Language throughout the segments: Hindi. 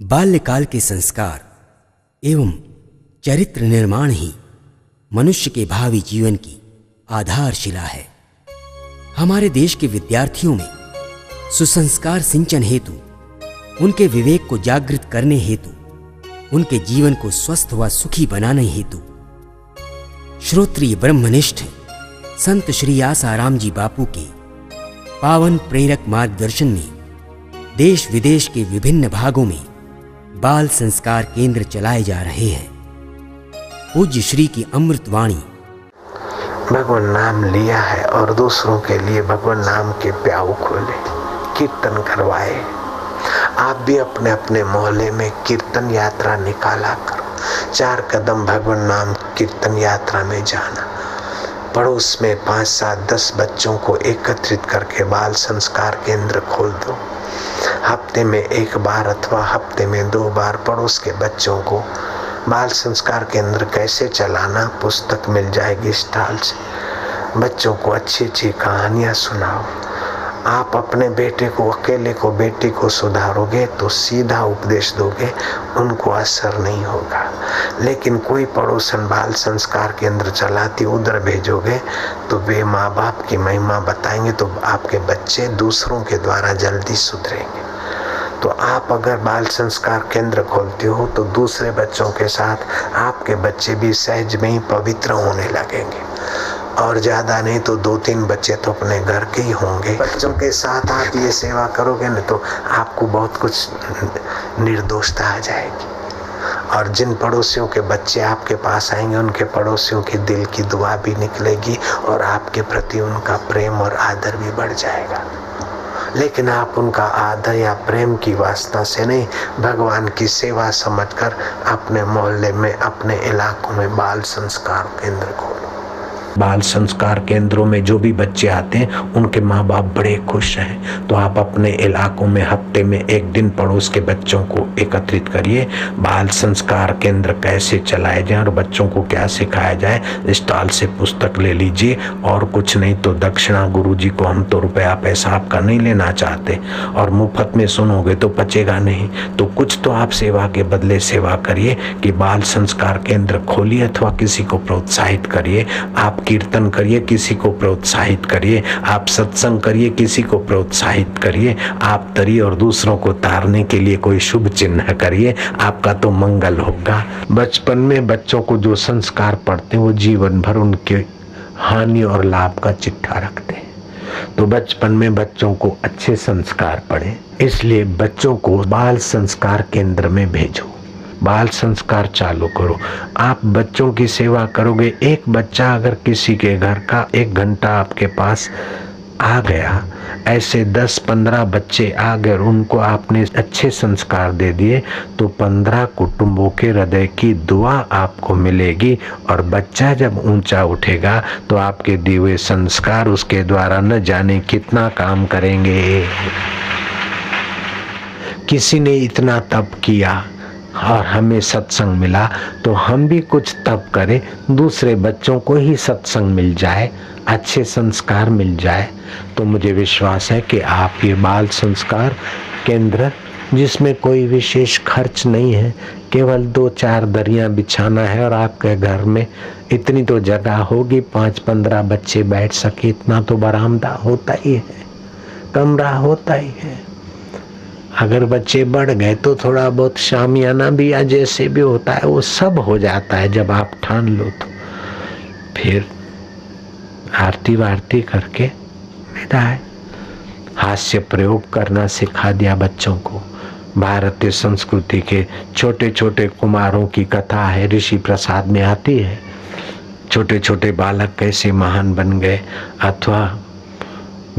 बाल्यकाल के संस्कार एवं चरित्र निर्माण ही मनुष्य के भावी जीवन की आधारशिला है। हमारे देश के विद्यार्थियों में सुसंस्कार सिंचन हेतु, उनके विवेक को जागृत करने हेतु, उनके जीवन को स्वस्थ व सुखी बनाने हेतु श्रोत्रिय ब्रह्मनिष्ठ संत श्री आसाराम जी बापू के पावन प्रेरक मार्गदर्शन में देश विदेश के विभिन्न भागों में बाल संस्कार केंद्र चलाए जा रहे हैं। पूज्य श्री की अमृत वाणी। भगवान नाम लिया है और दूसरों के लिए भगवान नाम के प्याऊ खोले, कीर्तन करवाए। आप भी अपने अपने मोहल्ले में कीर्तन यात्रा निकाला करो। 4 कदम भगवान नाम कीर्तन यात्रा में जाना। पड़ोस में 5, 7, 10 बच्चों को एकत्रित करके बाल संस्कार केंद्र खोल दो। हफ्ते में 1 बार अथवा हफ्ते में 2 बार पड़ोस के बच्चों को बाल संस्कार केंद्र कैसे चलाना पुस्तक मिल जाएगी स्टॉल से। बच्चों को अच्छी अच्छी कहानियाँ सुनाओ। आप अपने बेटे को, अकेले को, बेटी को सुधारोगे तो सीधा उपदेश दोगे, उनको असर नहीं होगा। लेकिन कोई पड़ोसन बाल संस्कार केंद्र चलाती उधर भेजोगे तो वे माँ बाप की महिमा बताएंगे, तो आपके बच्चे दूसरों के द्वारा जल्दी सुधरेंगे। तो आप अगर बाल संस्कार केंद्र खोलते हो तो दूसरे बच्चों के साथ आपके बच्चे भी सहज में ही पवित्र होने लगेंगे। और ज़्यादा नहीं तो 2-3 बच्चे तो अपने घर के ही होंगे। बच्चों के साथ आप ये सेवा करोगे न तो आपको बहुत कुछ निर्दोषता आ जाएगी। और जिन पड़ोसियों के बच्चे आपके पास आएंगे उनके पड़ोसियों के दिल की दुआ भी निकलेगी और आपके प्रति उनका प्रेम और आदर भी बढ़ जाएगा। लेकिन आप उनका आदर या प्रेम की वासना से नहीं, भगवान की सेवा समझकर अपने मोहल्ले में, अपने इलाकों में बाल संस्कार केंद्र खोलो। बाल संस्कार केंद्रों में जो भी बच्चे आते हैं उनके माँ बाप बड़े खुश हैं। तो आप अपने इलाकों में हफ्ते में 1 दिन पड़ोस के बच्चों को एकत्रित करिए। बाल संस्कार केंद्र कैसे चलाए जाए और बच्चों को क्या सिखाया जाए, स्टॉल से पुस्तक ले लीजिए। और कुछ नहीं तो दक्षिणा गुरुजी को हम तो रुपया पैसा आपका नहीं लेना चाहते, और मुफ्त में सुनोगे तो पचेगा नहीं। तो कुछ तो आप सेवा के बदले सेवा करिए कि बाल संस्कार केंद्र खोलिए अथवा किसी को प्रोत्साहित करिए। आप कीर्तन करिए, किसी को प्रोत्साहित करिए। आप सत्संग करिए, किसी को प्रोत्साहित करिए। आप तरिए और दूसरों को तारने के लिए कोई शुभ चिन्ह करिए, आपका तो मंगल होगा। बचपन में बच्चों को जो संस्कार पढ़ते हैं वो जीवन भर उनके हानि और लाभ का चिट्ठा रखते हैं। तो बचपन में बच्चों को अच्छे संस्कार पढ़े, इसलिए बच्चों को बाल संस्कार केंद्र में भेजो। बाल संस्कार चालू करो। आप बच्चों की सेवा करोगे। एक बच्चा अगर किसी के घर का 1 घंटा आपके पास आ गया, ऐसे 10-15 बच्चे आ गए, उनको आपने अच्छे संस्कार दे दिए तो 15 कुटुंबों के हृदय की दुआ आपको मिलेगी। और बच्चा जब ऊंचा उठेगा तो आपके दिए हुए संस्कार उसके द्वारा न जाने कितना काम करेंगे। किसी ने इतना तप किया और हमें सत्संग मिला तो हम भी कुछ तप करें, दूसरे बच्चों को ही सत्संग मिल जाए, अच्छे संस्कार मिल जाए। तो मुझे विश्वास है कि आप ये बाल संस्कार केंद्र, जिसमें कोई विशेष खर्च नहीं है, केवल 2-4 दरियां बिछाना है और आपके घर में इतनी तो जगह होगी 5-15 बच्चे बैठ सके, इतना तो बरामदा होता ही है, कमरा होता ही है। अगर बच्चे बढ़ गए तो थोड़ा बहुत शामियाना भी या जैसे भी होता है वो सब हो जाता है जब आप ठान लो तो। फिर आरती वारती करके विदाई। हास्य प्रयोग करना सिखा दिया बच्चों को। भारतीय संस्कृति के छोटे छोटे कुमारों की कथा है, ऋषि प्रसाद में आती है। छोटे छोटे बालक कैसे महान बन गए, अथवा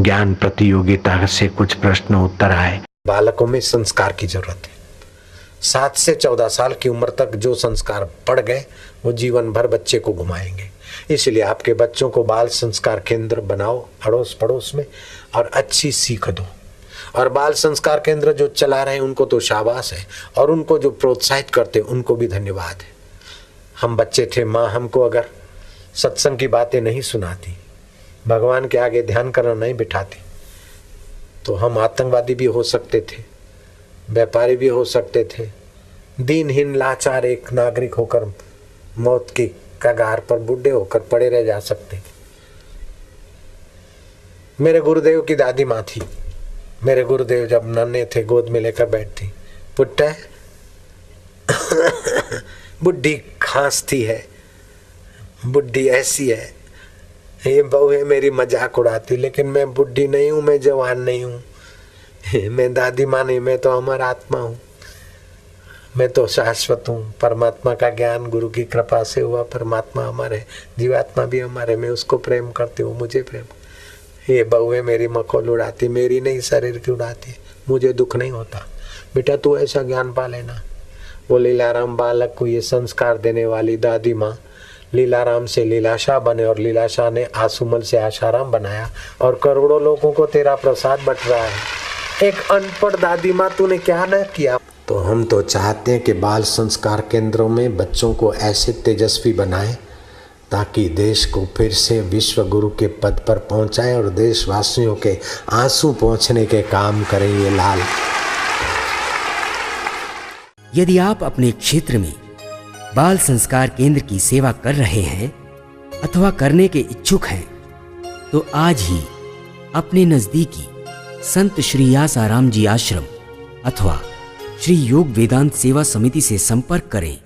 ज्ञान प्रतियोगिता से कुछ प्रश्न उत्तर आए। बालकों में संस्कार की जरूरत है। 7 से 14 साल की उम्र तक जो संस्कार पड़ गए वो जीवन भर बच्चे को घुमाएंगे। इसलिए आपके बच्चों को बाल संस्कार केंद्र बनाओ अड़ोस पड़ोस में और अच्छी सीख दो। और बाल संस्कार केंद्र जो चला रहे हैं उनको तो शाबाश है, और उनको जो प्रोत्साहित करते उनको भी धन्यवाद है। हम बच्चे थे, माँ हमको अगर सत्संग की बातें नहीं सुनाती, भगवान के आगे ध्यान करना नहीं बिठाती, तो हम आतंकवादी भी हो सकते थे, व्यापारी भी हो सकते थे, दीनहीन लाचार एक नागरिक होकर मौत की कगार पर बूढ़े होकर पड़े रह जा सकते। मेरे गुरुदेव की दादी माँ थी। मेरे गुरुदेव जब नन्हे थे गोद में लेकर बैठती, पुट्टा बुढ़ी खांसती है, बुढ़ी ऐसी है, ये बहू है मेरी मजाक उड़ाती, लेकिन मैं बुढ़ी नहीं हूँ, मैं जवान नहीं हूँ, मैं दादी माँ नहीं, मैं तो अमर आत्मा हूँ, मैं तो शाश्वत हूँ। परमात्मा का ज्ञान गुरु की कृपा से हुआ, परमात्मा अमर है, जीवात्मा भी अमर है, मैं उसको प्रेम करती हूँ, मुझे प्रेम। ये बहुएं मेरी मखौल उड़ाती, मेरी नहीं शरीर की उड़ाती, मुझे दुख नहीं होता। बेटा तू ऐसा ज्ञान पा लेना। वो लीलाराम बालक को ये संस्कार देने वाली दादी माँ लीलाराम से लीलाशाह बने और लीलाशाह ने आसुमल से आशाराम बनाया और करोड़ों लोगों को तेरा प्रसाद बट रहा है। एक अनपढ़ दादी माँ तूने क्या न किया। तो हम तो चाहते हैं कि बाल संस्कार केंद्रों में बच्चों को ऐसे तेजस्वी बनाएं ताकि देश को फिर से विश्व गुरु के पद पर पहुंचाएं और देशवासियों के आंसू पहुंचने के काम करें ये लाल। यदि आप अपने क्षेत्र में बाल संस्कार केंद्र की सेवा कर रहे हैं अथवा करने के इच्छुक हैं तो आज ही अपने नजदीकी संत श्री आसाराम जी आश्रम अथवा श्री योग वेदांत सेवा समिति से संपर्क करें।